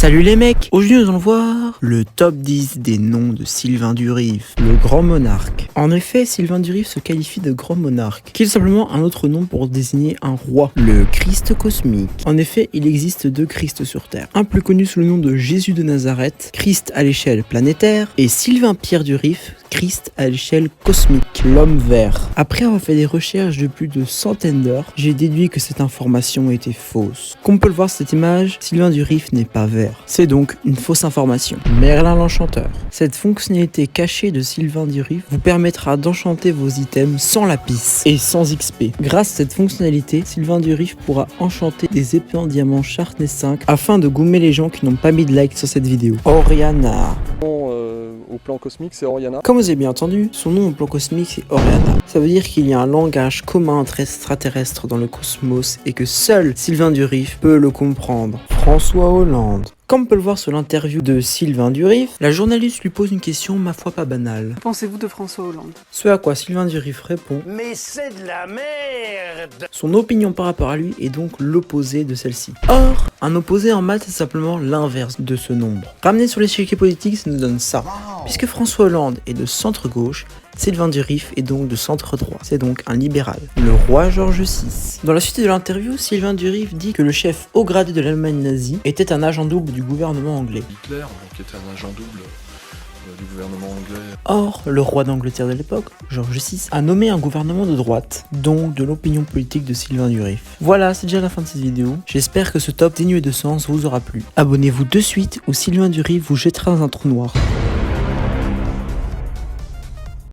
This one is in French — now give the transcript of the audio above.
Salut les mecs! Aujourd'hui nous allons voir le top 10 des noms de Sylvain Durif, le grand monarque. En effet, Sylvain Durif se qualifie de grand monarque, qui est simplement un autre nom pour désigner un roi, le Christ cosmique. En effet, il existe deux Christ sur Terre, un plus connu sous le nom de Jésus de Nazareth, Christ à l'échelle planétaire, et Sylvain Pierre Durif, Christ à l'échelle cosmique, l'homme vert. Après avoir fait des recherches de plus de centaines d'heures, j'ai déduit que cette information était fausse. Comme on peut le voir sur cette image, Sylvain Durif n'est pas vert. C'est donc une fausse information. Merlin l'Enchanteur. Cette fonctionnalité cachée de Sylvain Durif vous permettra d'enchanter vos items sans lapis et sans XP. Grâce à cette fonctionnalité, Sylvain Durif pourra enchanter des épées en diamant Sharpness 5 afin de gommer les gens qui n'ont pas mis de like sur cette vidéo. Oriana. Au plan cosmique, c'est Oriana. Comme vous avez bien entendu, son nom au plan cosmique c'est Oriana. Ça veut dire qu'il y a un langage commun entre extraterrestres dans le cosmos et que seul Sylvain Durif peut le comprendre. François Hollande. Comme on peut le voir sur l'interview de Sylvain Durif, la journaliste lui pose une question ma foi pas banale. Que pensez-vous de François Hollande? Ce à quoi Sylvain Durif répond « Mais c'est de la merde !» Son opinion par rapport à lui est donc l'opposé de celle-ci. Or, un opposé en maths c'est simplement l'inverse de ce nombre. Ramené sur l'échiquier politique, ça nous donne ça. Puisque François Hollande est de centre-gauche, Sylvain Durif est donc de centre-droit, c'est donc un libéral. Le roi Georges VI. Dans la suite de l'interview, Sylvain Durif dit que le chef haut gradé de l'Allemagne nazie était un agent double du gouvernement anglais. Hitler, qui était un agent double du gouvernement anglais. Or, le roi d'Angleterre de l'époque, Georges VI, a nommé un gouvernement de droite, donc de l'opinion politique de Sylvain Durif. Voilà, c'est déjà la fin de cette vidéo. J'espère que ce top dénué de sens vous aura plu. Abonnez-vous de suite ou Sylvain Durif vous jettera dans un trou noir.